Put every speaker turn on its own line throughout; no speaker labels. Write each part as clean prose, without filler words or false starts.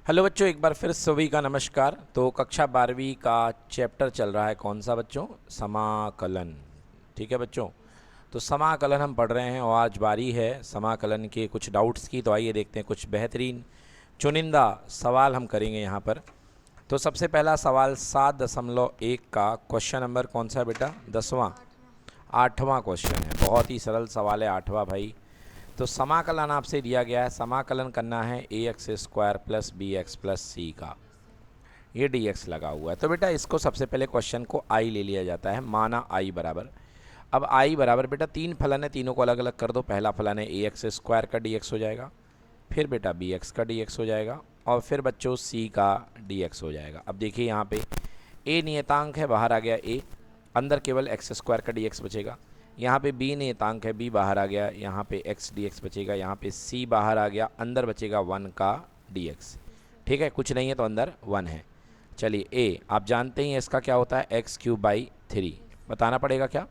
Hello बच्चों, एक बार फिर सभी का नमस्कार। तो कक्षा 12वीं का चैप्टर चल रहा है, कौन सा बच्चों? समाकलन। ठीक है बच्चों, तो समाकलन हम पढ़ रहे हैं और आज बारी है समाकलन के कुछ डाउट्स की। तो आइए देखते हैं, कुछ बेहतरीन चुनिंदा सवाल हम करेंगे यहाँ पर। तो सबसे पहला सवाल 7.1 का क्वेश्चन नंबर कौन सा है बेटा? 10वां, 8वां क्वेश्चन है। बहुत ही सरल सवाल है, 8वां भाई। तो समाकलन आपसे दिया गया है, समाकलन करना है ax² plus bx plus c का। ये dx लगा हुआ है। तो बेटा इसको सबसे पहले क्वेश्चन को i ले लिया जाता है, माना i बराबर। अब i बराबर बेटा तीन फलन है, तीनों को अलग अलग कर दो। पहला फलन है ax² का dx हो जाएगा, फिर बेटा bx का dx हो जाएगा, और फिर बच्चों c का dx हो जाएगा। अब देखिए यहाँ पे a नियतांक है, बाहर आ गया a, अंदर केवल x² का dx बचेगा। यहाँ पे b नियतांक है, b बाहर आ गया, यहाँ पे x dx बचेगा। यहाँ पे c बाहर आ गया, अंदर बचेगा 1 का dx। ठीक है, कुछ नहीं है तो अंदर 1 है। चलिए a आप जानते ही हैं इसका क्या होता है, x³ 3। बताना पड़ेगा क्या?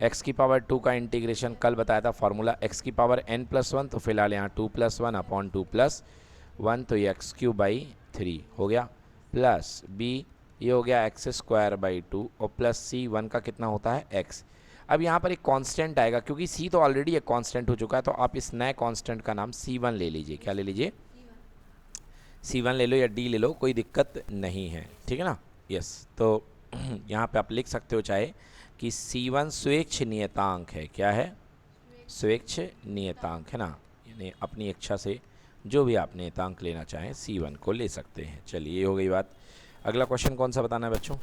x की पावर 2 का इंटीग्रेशन कल बताया था फॉर्मूला, x की पावर n+1, तो फिलहाल यहाँ 2+1 अपॉन 2+1, तो ये x³ हो गया, प्लस b ये हो गया x²/2, और प्लस c 1 का कितना होता है x। अब यहाँ पर एक कांस्टेंट आएगा, क्योंकि c तो ऑलरेडी एक कांस्टेंट हो चुका है, तो आप इस नए कांस्टेंट का नाम c1 ले लीजिए। क्या ले लीजिए? c1 ले लो या d ले लो, कोई दिक्कत नहीं है। ठीक है ना? यस, तो यहाँ पे आप लिख सकते हो चाहे कि c1 स्वेच्छ नियतांक है। क्या है? स्वेच्छ नियतांक है ना, यानी अपनी इच्छा से जो भी आप नियतांक लेना चाहें c1 को ले सकते हैं। चलिए ये हो गई बात। अगला क्वेश्चन कौन सा बताना है बच्चों?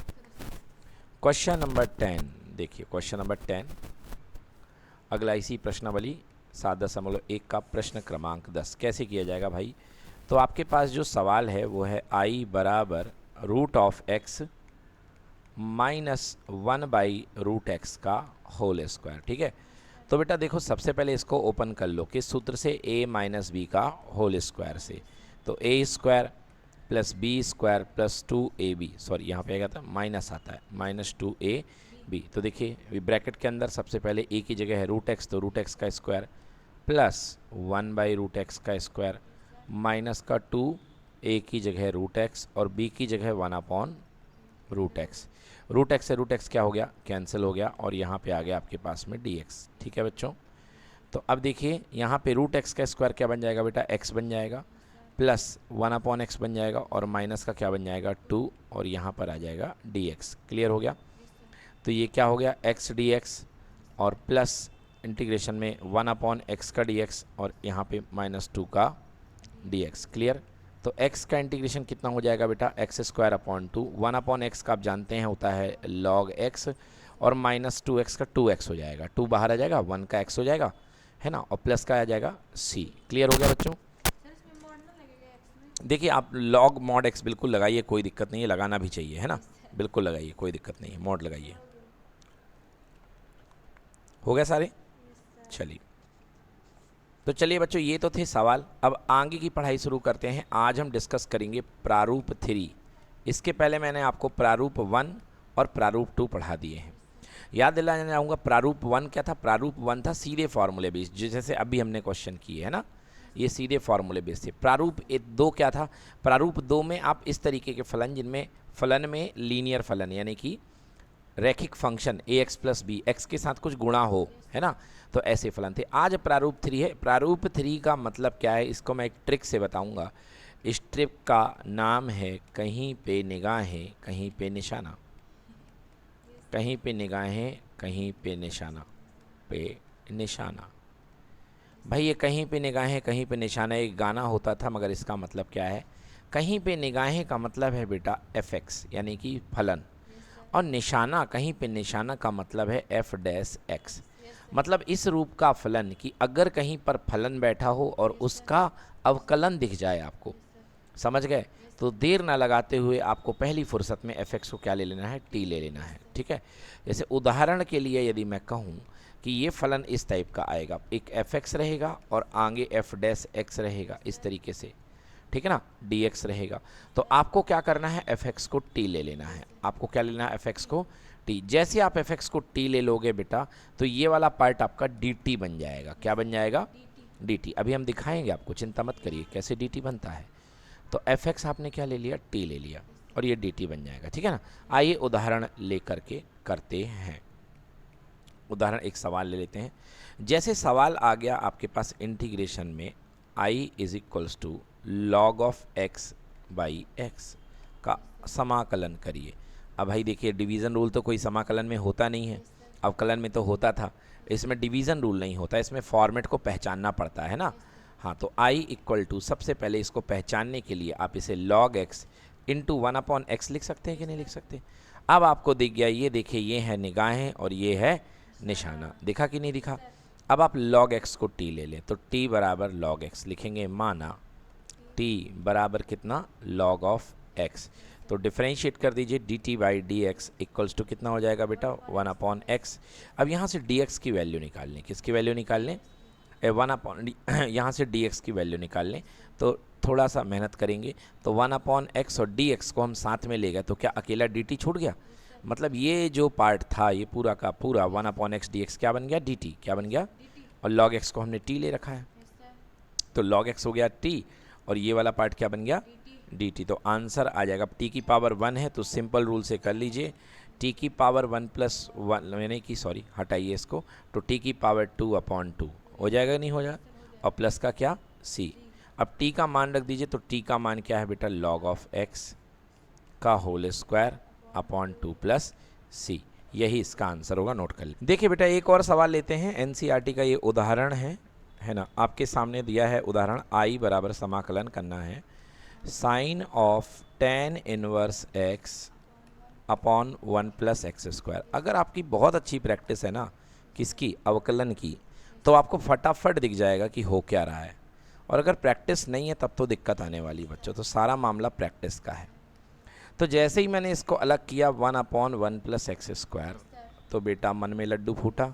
Question number 10। देखिए क्वेश्चन नंबर 10 अगला इसी प्रश्नावली 7.1 का प्रश्न क्रमांक 10 कैसे किया जाएगा भाई? तो आपके पास जो सवाल है वो है i बराबर √x माइनस 1/√x का होल स्क्वायर। ठीक है, तो बेटा देखो सबसे पहले इसको ओपन कर लो, किस सूत्र से? a माइनस बी का होल स्क्वायर से। तो a² plus b² plus 2ab, sorry यहाँ पे आ गया था माइनस आता है, माइनस 2ab। तो देखिए ब्रैकेट के अंदर सबसे पहले a की जगह है √x, तो √x का स्क्वायर प्लस 1/√x का स्क्वायर माइनस का 2, a की जगह है √x और b की जगह 1/√x। √x से √x क्या हो गया? कैंसिल हो गया, और यहाँ पे आ गया आपके पास में dx। ठीक है बच्चों, तो अब देखिए यहाँ पे √x का स्क्वायर क्या बन जाएगा बेटा? x बन जाएगा, प्लस 1/x बन जाएगा, और माइनस का क्या बन जाएगा? 2, और यहाँ पर आ जाएगा dx। क्लियर हो गया? तो ये क्या हो गया? x dx, और प्लस इंटीग्रेशन में 1/x का dx, और यहाँ पे -2 का dx। क्लियर? तो x का इंटीग्रेशन कितना हो जाएगा बेटा? x²/2, 1/x का आप जानते हैं होता है log x, और -2x का 2x हो जाएगा, 2 बाहर आ जाएगा, 1 का x हो जाएगा, है ना, और प्लस का आ जाएगा c। क्लियर हो गया बच्चों? देखिए आप log mod x बिल्कुल लगाइए, कोई दिक्कत नहीं है, लगाना भी चाहिए, है ना, बिल्कुल लगाइए, कोई दिक्कत नहीं है, मॉड लगाइए। हो गया सारे? चलिए, तो चलिए बच्चों ये तो थे सवाल। अब आगे की पढ़ाई शुरू करते हैं। आज हम डिस्कस करेंगे प्रारूप 3। इसके पहले मैंने आपको प्रारूप 1 और प्रारूप 2 पढ़ा दिए हैं। याद दिलाना चाहूँगा, प्रारूप 1 क्या था? प्रारूप 1 था सीधे फार्मूले बेस्ड, जैसे अभी हमने क्वेश्चन किए है ना, ये सीधे फार्मूले बेस्ड थे। प्रारूप 2 क्या था? प्रारूप 2 में आप इस तरीके के फलन, जिनमें फलन में लीनियर फलन यानी कि रैखिक function ax plus b, x के साथ कुछ गुणा हो, है ना, तो ऐसे फलन थे। आज प्रारूप 3 है। प्रारूप 3 का मतलब क्या है, इसको मैं एक ट्रिक से बताऊंगा। इस ट्रिक का नाम है कहीं पे निगाहें कहीं पे निशाना। कहीं पे निगाहें कहीं पे निशाना, पे निशाना। भाई ये कहीं पे निगाहें कहीं पे निशाना एक गाना होता था, मगर इसका मतलब क्या है? कहीं पे निगाहें का मतलब है बेटा fx यानी कि फलन, और निशाना, कहीं पे निशाना का मतलब है f'(x). मतलब इस रूप का फलन कि अगर कहीं पर फलन बैठा हो और उसका अवकलन दिख जाए आपको, समझ गए? तो देर ना लगाते हुए आपको पहली फुर्सत में fx को क्या ले लेना है? t ले लेना है। ठीक है, जैसे उदाहरण के लिए यदि मैं कहूँ कि ये फलन इस टाइप का आएगा, एक fx रहेगा और आगे f'(x) रहेगा, इस तरीके से, ठीक है ना, dx रहेगा। तो आपको क्या करना है? fx को t ले लेना है। आपको क्या लेना है? fx को t। जैसे आप fx को t ले लोगे बेटा, तो ये वाला पार्ट आपका dt बन जाएगा। क्या बन जाएगा? dt। अभी हम दिखाएंगे आपको, चिंता मत करिए कैसे dt बनता है। तो एफ एक्स आपने क्या ले लिया, टी ले लिया, और ये डी टी बन जाएगा। ठीक है ना। आइए उदाहरण ले करके करते हैं। उदाहरण एक सवाल ले लेते हैं। जैसे सवाल आ गया आपके पास इंटीग्रेशन में i is equals to log of x by x का समाकलन करिए। अब भाई देखिए, डिवीज़न रूल तो कोई समाकलन में होता नहीं है, अवकलन में तो होता था, इसमें डिवीज़न रूल नहीं होता, इसमें फॉर्मेट को पहचानना पड़ता है ना। हाँ, तो i इक्वल टू, सबसे पहले इसको पहचानने के लिए आप इसे log x इंटू 1/x लिख सकते हैं कि नहीं लिख सकते। अब आपको दिख गया, ये देखिए, ये है निगाहें और ये है निशाना, दिखा कि नहीं दिखा। अब आप log x को t ले लें, तो t बराबर log x लिखेंगे, माना t बराबर कितना, log ऑफ x। तो डिफरेंशिएट कर दीजिए, dt by d x equals to कितना हो जाएगा बेटा, 1/x। अब यहाँ से dx की वैल्यू निकाल लें, किसकी वैल्यू निकाल लें, 1/, यहाँ से dx की वैल्यू निकाल लें। तो थोड़ा सा मेहनत करेंगे, तो 1/x और dx को हम साथ में ले गए, तो क्या अकेला dt छूट गया, मतलब ये जो पार्ट था ये पूरा का पूरा 1/x dx क्या बन गया, dt क्या बन गया, और log x को हमने t ले रखा है, तो log x हो गया t, और ये वाला पार्ट क्या बन गया, dt। तो आंसर आ जाएगा, t की पावर 1 है तो सिंपल रूल से कर लीजिए, t की पावर 1 + 1, मैंने की सॉरी हटाइए इसको, तो t की पावर 2/2 हो जाएगा, नहीं हो जाएगा, और प्लस का क्या, c। अब t का मान रख दीजिए, तो t का मान क्या है बेटा, log ऑफ x का होल स्क्वायर अपॉन 2 + c, यही इसका आंसर होगा, नोट कर लीजिए। देखिए बेटा, एक और सवाल लेते हैं, एनसीईआरटी का ये उदाहरण है ना, आपके सामने दिया है उदाहरण, i बराबर समाकलन करना है sine of tan inverse x upon 1 + x²। अगर आपकी बहुत अच्छी प्रैक्टिस है ना, किसकी, अवकलन की, तो आपको फटाफट दिख जाएगा कि हो क्या रहा है, और अगर प्रैक्टिस नहीं है तब तो दिक्कत आने वाली बच्चों। तो सारा मामला प्रैक्टिस का है। तो जैसे ही मैंने इसको अलग किया 1/1 + x², तो बेटा मन में लड्डू फूटा,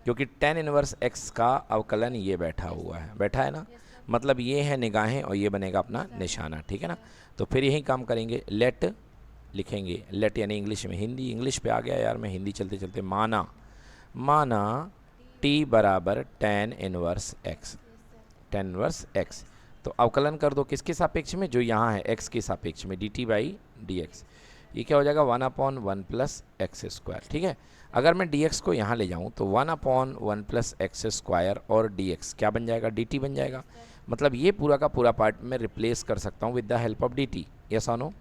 क्योंकि tan इनवर्स x का अवकलन ये बैठा हुआ है, बैठा है ना, मतलब ये है निगाहें और ये बनेगा अपना निशाना। ठीक है ना। तो फिर यही काम करेंगे, लेट लिखेंगे, लेट यानी इंग्लिश में, हिंदी इंग्लिश पे आ गया यार, मैं हिंदी चलते चलते, माना t बराबर tan इनवर्स x। तो अवकलन कर दो किसके सापेक्ष में, जो यहाँ है x के सापेक्ष में, dt बाई dx, ये क्या हो जाएगा, 1/1 + x²। ठीक है। अगर मैं dx को यहाँ ले जाऊँ तो 1/1 + x² और dx क्या बन जाएगा, dt बन जाएगा, मतलब ये पूरा का पूरा पार्ट में रिप्लेस कर सकता हूँ with the help of dt, yes और नो।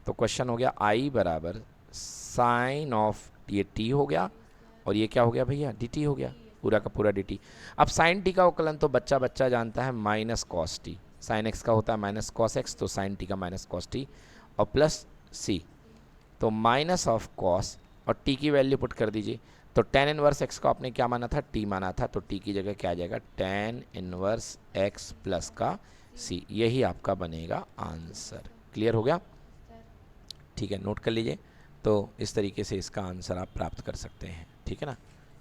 तो क्वेश्चन हो गया i बराबर साइन ऑफ, ये t हो गया, और ये क्या हो गया भैया, dt हो गया, पूरा का पूरा dt। अब साइन t का अवकलन तो बच्चा बच्चा जानता है, minus cos t, sine x का होता है माइनस कॉस x, तो साइन t का माइनस कॉस t और प्लस c, तो माइनस ऑफ कॉस, और t की वैल्यू पुट कर दीजिए। तो tan इनवर्स x को आपने क्या माना था, t माना था, तो t की जगह क्या आ जाएगा, tan इनवर्स x प्लस का c, यही आपका बनेगा आंसर। क्लियर हो गया, ठीक है, नोट कर लीजिए। तो इस तरीके से इसका आंसर आप प्राप्त कर सकते हैं। ठीक है ना।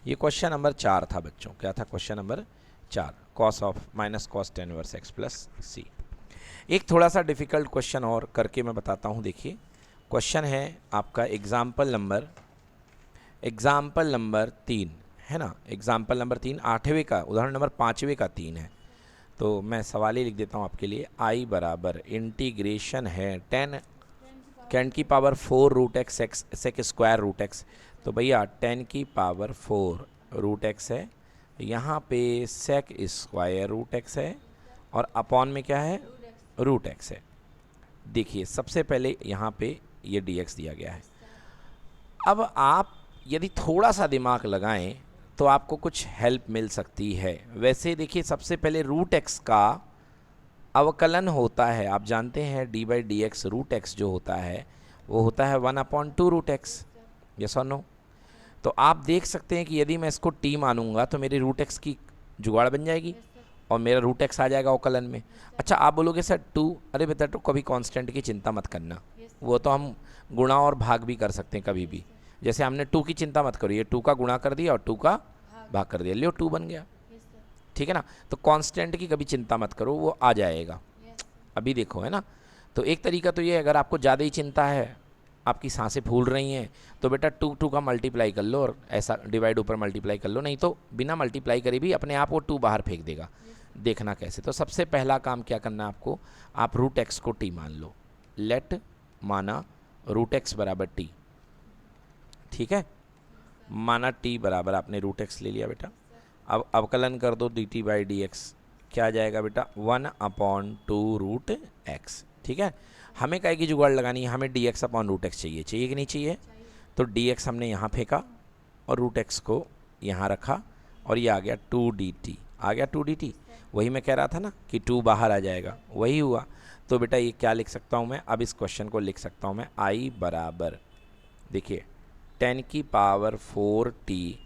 ये क्वेश्चन नंबर 4 था बच्चों, क्या था question number 4, cos of minus cos tan inverse x plus c। एक थोड़ा सा डिफ़िकल्ट क्वेश्चन और करके मैं बताता हूँ। देखिए, क्वेश्चन है आपका एग्जाम्पल नंबर 3 है ना, एग्जाम्पल नंबर 3 8वें का, उदाहरण नंबर 5वें का 3 है। तो मैं सवाल ही लिख देता हूँ आपके लिए, i बराबर इंटीग्रेशन है tan की power 4 √x sec square √x, तो भैया tan की पावर 4 √x है, यहाँ पे सेक स्क्वायर √x है, और अपॉन में क्या है, √x है। देखिए सबसे पहले यहाँ पे ये dx दिया गया है। अब आप यदि थोड़ा सा दिमाग लगाएं तो आपको कुछ हेल्प मिल सकती है। वैसे देखिए, सबसे पहले √x का अवकलन होता है, आप जानते हैं d/dx, √x जो होता है वो होता है 1/2 √x, यस और नो। तो आप देख सकते हैं कि यदि मैं इसको t मानूंगा तो मेरी √x की जुगाड़ बन जाएगी और मेरा √x आ जाएगा अवकलन में। अच्छा, आप बोलोगे सर 2, अरे बेटा तो कभी कांस्टेंट की चिंता मत करना, वो तो हम गुणा और भाग भी कर सकते हैं कभी भी। जैसे हमने 2 की चिंता मत करो, ये 2 का गुणा कर दिया और 2 का भाग कर दिया, लियो 2 बन गया। ठीक है ना। तो कांस्टेंट की कभी चिंता मत करो, वो आ जाएगा। अभी देखो, है ना। तो एक तरीका तो ये, अगर आपको ज़्यादा ही चिंता है, आपकी सांसें फूल रही हैं, तो बेटा 2 का मल्टीप्लाई कर लो और ऐसा डिवाइड ऊपर मल्टीप्लाई कर लो, नहीं तो बिना मल्टीप्लाई करे भी अपने आप वो 2 बाहर फेंक देगा। देखना कैसे। तो सबसे पहला काम क्या करना है आपको, आप रूट एक्स को टी मान लो। लेट माना रूट एक्स बराबर टी, ठीक है, माना टी बराबर आपने रूट एक्स ले लिया बेटा। अब अवकलन कर दो D T by d x, क्या आ जाएगा बेटा 1/2 रूट एक्स, ठीक है। हमें काय की जुगाड़ लगानी है, हमें d x upon root x चाहिए, चाहिए कि नहीं चाहिए। तो डी एक्स हमने यहाँ फेंका और रूट एक्स को यहाँ रखा और ये आ गया 2dt, आ गया 2dt। वही मैं कह रहा था ना कि 2 बाहर आ जाएगा, वही हुआ। तो बेटा ये क्या लिख सकता हूँ मैं, अब इस क्वेश्चन को लिख सकता हूँ मैं i बराबर, देखिए 10 की power 4t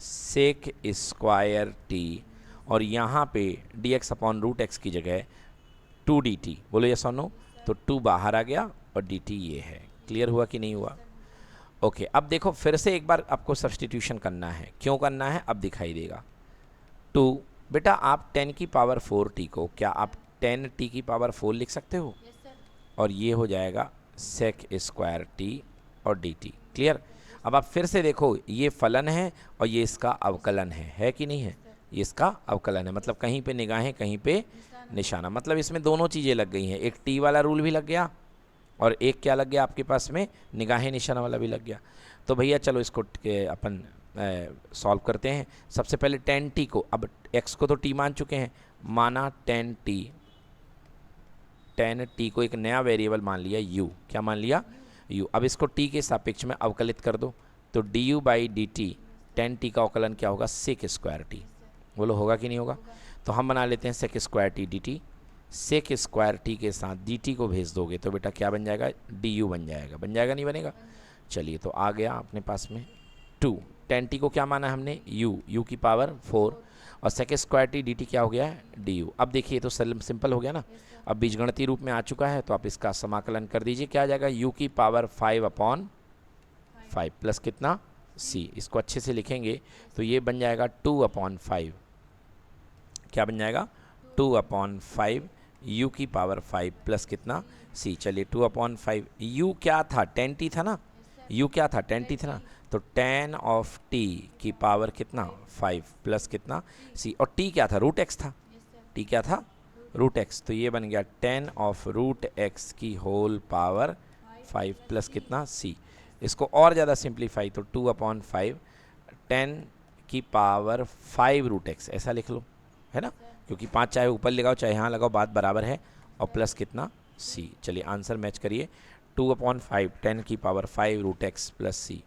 sec square t, और यहाँ पे dx अपॉन रूट एक्स की जगह 2dt, बोलो यस और नो। तो 2 बाहर आ गया और dt ये है। क्लियर हुआ कि नहीं हुआ? ओके, अब देखो फिर से एक बार आपको सब्सटीट्यूशन करना है, क्यों करना है अब दिखाई देगा। 2 बेटा आप 10 की पावर 4t को क्या आप 10t की पावर 4 लिख सकते हो? और ये हो जाएगा सेक स्क्वायर t और dt। क्लियर? अब आप फिर से देखो, ये फलन है और ये इसका अवकलन है कि नहीं है? ये इसका अवकलन है, मतलब कहीं पे निगाहें कहीं पे निशाना, मतलब इसमें दोनों चीज़ें लग गई हैं। एक टी वाला रूल भी लग गया और एक क्या लग गया आपके पास में, निगाहें निशाना वाला भी लग गया। तो भैया चलो इसको अपन सॉल्व करते हैं। सबसे पहले 10t को, अब x को तो t मान चुके हैं, माना 10t को एक नया वेरिएबल मान लिया u, क्या मान लिया u। अब इसको t के सापेक्ष में अवकलित कर दो, तो du by D T 10t का अवकलन क्या होगा, सेक स्क्वायर t। बोलो होगा कि नहीं होगा? तो हम बना लेते हैं sec square t d t. Sec square t के साथ डी टी को भेज दोगे तो बेटा क्या बन जाएगा, डी यू बन जाएगा। बन जाएगा नहीं बनेगा? चलिए तो आ गया अपने पास में 2, 10t को क्या माना हमने, u की पावर 4, और sec square t d t क्या हो गया है, डी यू। अब देखिए तो सिंपल हो गया ना, अब बीजगणितीय रूप में आ चुका है, तो आप इसका समाकलन कर दीजिए। क्या आ जाएगा, u की पावर 5/5 प्लस कितना c। इसको अच्छे से लिखेंगे तो ये बन जाएगा 2/5, क्या बन जाएगा 2/5 u की पावर 5 प्लस कितना c। चलिए 2/5, u क्या था 10t था ना, u क्या था 10t था ना, तो 10 ऑफ t की पावर कितना 5 प्लस कितना c, और t क्या था, रूट x था, t क्या था रूट x। तो ये बन गया 10 ऑफ रूट x की होल पावर 5 प्लस कितना c। इसको और ज़्यादा सिंप्लीफाई तो 2/5 10 की पावर 5 रूट x, ऐसा लिख लो, है ना, क्योंकि 5 चाहे ऊपर लगाओ चाहे यहाँ लगाओ बात बराबर है, और प्लस कितना c। चलिए आंसर मैच करिए, 2/5 10 की power 5 root x plus c।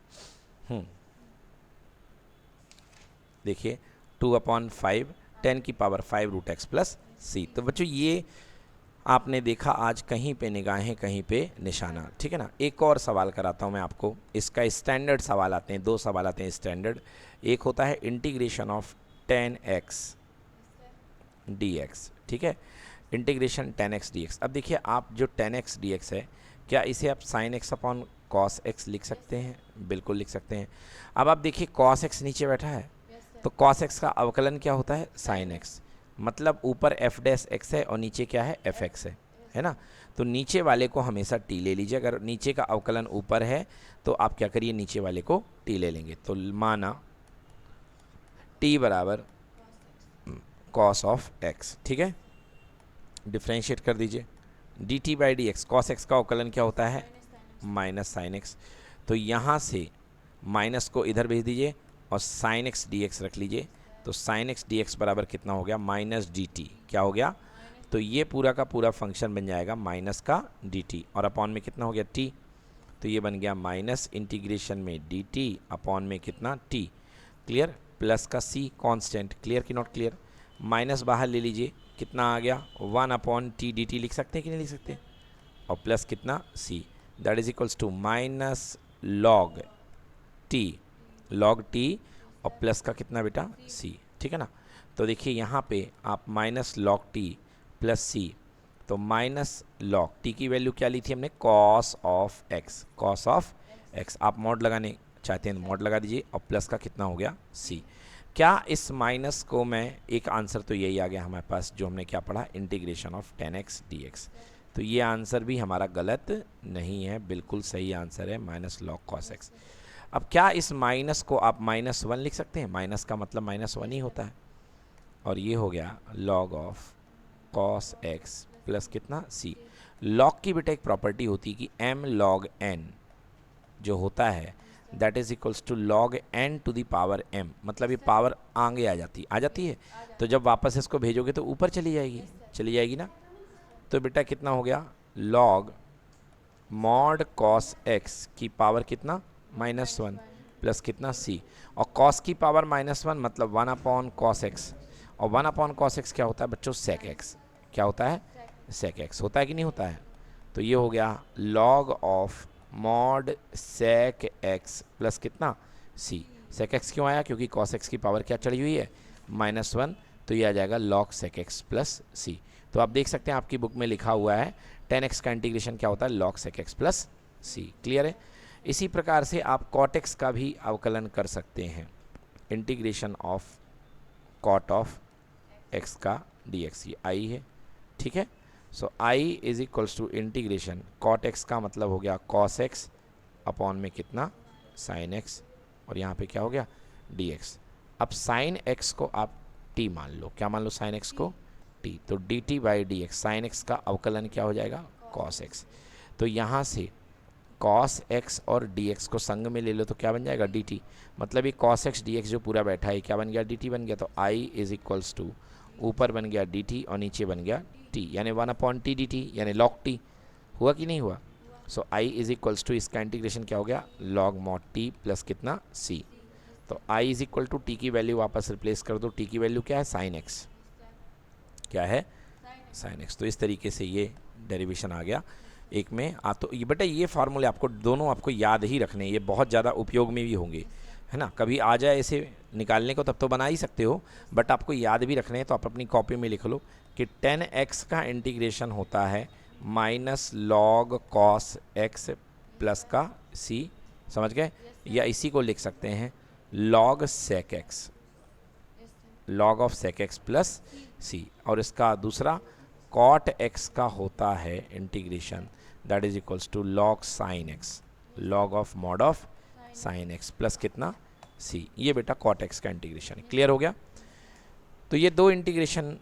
देखिए 2/5 10 की power 5 root x plus c। तो बच्चों ये आपने देखा, आज कहीं पे निगाहें कहीं पे निशाना, ठीक है ना। एक और सवाल कराता हूँ मैं आपको, इसका स्टैंडर्ड सवाल आते हैं, 2 सवाल आते हैं स्टैंडर्ड। एक होता है इंटीग्रेशन ऑफ 10x dx, ठीक है, इंटीग्रेशन 10x dx। अब देखिए आप जो 10x dx है, क्या इसे आप sin x upon cos x लिख सकते हैं? बिल्कुल लिख सकते हैं। अब आप देखिए cos x नीचे बैठा है, तो cos x का अवकलन क्या होता है, sin x, मतलब ऊपर f डैश x है और नीचे क्या है fx है ना। तो नीचे वाले को हमेशा t ले लीजिए, अगर नीचे का अवकलन ऊपर है तो आप क्या करिए, नीचे वाले को t ले लेंगे। तो माना t बराबर cos ऑफ x, ठीक है, डिफ्रेंशिएट कर दीजिए, D T by d x, cos x का अवकलन क्या होता है, माइनस साइन एक्स। तो यहाँ से माइनस को इधर भेज दीजिए और साइन एक्स डी एक्स रख लीजिए, तो साइन एक्स डी एक्स बराबर कितना हो गया, माइनस डी टी, क्या हो गया, तो ये पूरा का पूरा फंक्शन बन जाएगा माइनस का डी टी, और अपॉन में कितना हो गया टी, तो ये बन गया माइनस इंटीग्रेशन में डी टी अपॉन में कितना टी। क्लियर? प्लस का सी कांस्टेंट, क्लियर कि नॉट क्लियर? माइनस बाहर ले लीजिए, कितना आ गया 1/t dt लिख सकते हैं कि नहीं लिख सकते, और प्लस कितना c, that is equals to minus log t और प्लस का कितना बेटा c, ठीक है ना। तो देखिए यहाँ पे आप minus log t plus c, तो माइनस लॉग t की वैल्यू क्या ली थी हमने, cos ऑफ x, आप मॉड लगाने चाहते हैं मॉड लगा दीजिए, और प्लस का कितना हो गया c। क्या इस माइनस को मैं, एक आंसर तो यही आ गया हमारे पास जो हमने क्या पढ़ा, इंटीग्रेशन ऑफ 10x dx। तो ये आंसर भी हमारा गलत नहीं है, बिल्कुल सही आंसर है, माइनस लॉग कॉस एक्स। अब क्या इस माइनस को आप -1 लिख सकते हैं, माइनस का मतलब -1 ही होता है, और ये हो गया log of cos x plus कितना c। log की बेटा एक प्रॉपर्टी होती है कि m log n जो होता है that is equals to log n to the power m, मतलब ये पावर आगे आ जाती है। तो जब वापस इसको भेजोगे तो ऊपर चली जाएगी ना। तो बेटा कितना हो गया log मॉड cos x की पावर कितना -1 प्लस कितना c, और cos की पावर -1 मतलब 1 अपॉन cos x, और 1 अपॉन cos x क्या होता है बच्चों sec x, क्या होता है sec x, होता है कि नहीं होता है। तो ये हो गया log of mod sec x plus कितना c। sec x क्यों आया, क्योंकि cos x की पावर क्या चढ़ी हुई है -1, तो ये आ जाएगा log sec x plus c। तो आप देख सकते हैं आपकी बुक में लिखा हुआ है 10x का इंटीग्रेशन क्या होता है log sec x plus c। Clear है। इसी प्रकार से आप cot x का भी अवकलन कर सकते हैं, integration of cot of x का dx, ये i है, ठीक है। So i is equals to integration cot x का मतलब हो गया cos x अपॉन में कितना sin x, और यहाँ पे क्या हो गया dx। अब sin x को आप t मान लो, क्या मान लो sin x को t, तो dt by dx, sin x का अवकलन क्या हो जाएगा cos x। तो यहाँ से cos x और dx को संग में ले लो तो क्या बन जाएगा dt, मतलब ये cos x dx जो पूरा बैठा है क्या बन गया dt बन गया। तो i इज इक्वल्स टू ऊपर बन गया dt और नीचे बन गया t, यानी 1 अपॉन टी dt यानी log t, हुआ कि नहीं हुआ। So i is equals to इसका इंटीग्रेशन क्या हो गया log mod t प्लस कितना c। तो i is equal to t की वैल्यू वापस रिप्लेस कर दो, टी की वैल्यू क्या है sin x, क्या है sin x। तो इस तरीके से ये डेरिवेशन आ गया एक में। तो ये बेटा ये फार्मूले आपको दोनों आपको याद ही रखने, ये बहुत ज़्यादा उपयोग में भी होंगे, है ना। कभी आ जाए इसे निकालने को तब तो बना ही सकते हो, बट आपको याद भी रखने हैं। तो आप अपनी कॉपी में लिख लो कि 10x का इंटीग्रेशन होता है minus log cos x plus का c, समझ गए। या इसी को लिख सकते हैं log sec x, log of sec x plus c, और इसका दूसरा cot x का होता है integration that is equals to log sin x, log of mod of sin x plus कितना c। ये बेटा cot x का इंटीग्रेशन है। क्लियर हो गया। तो ये दो इंटीग्रेशन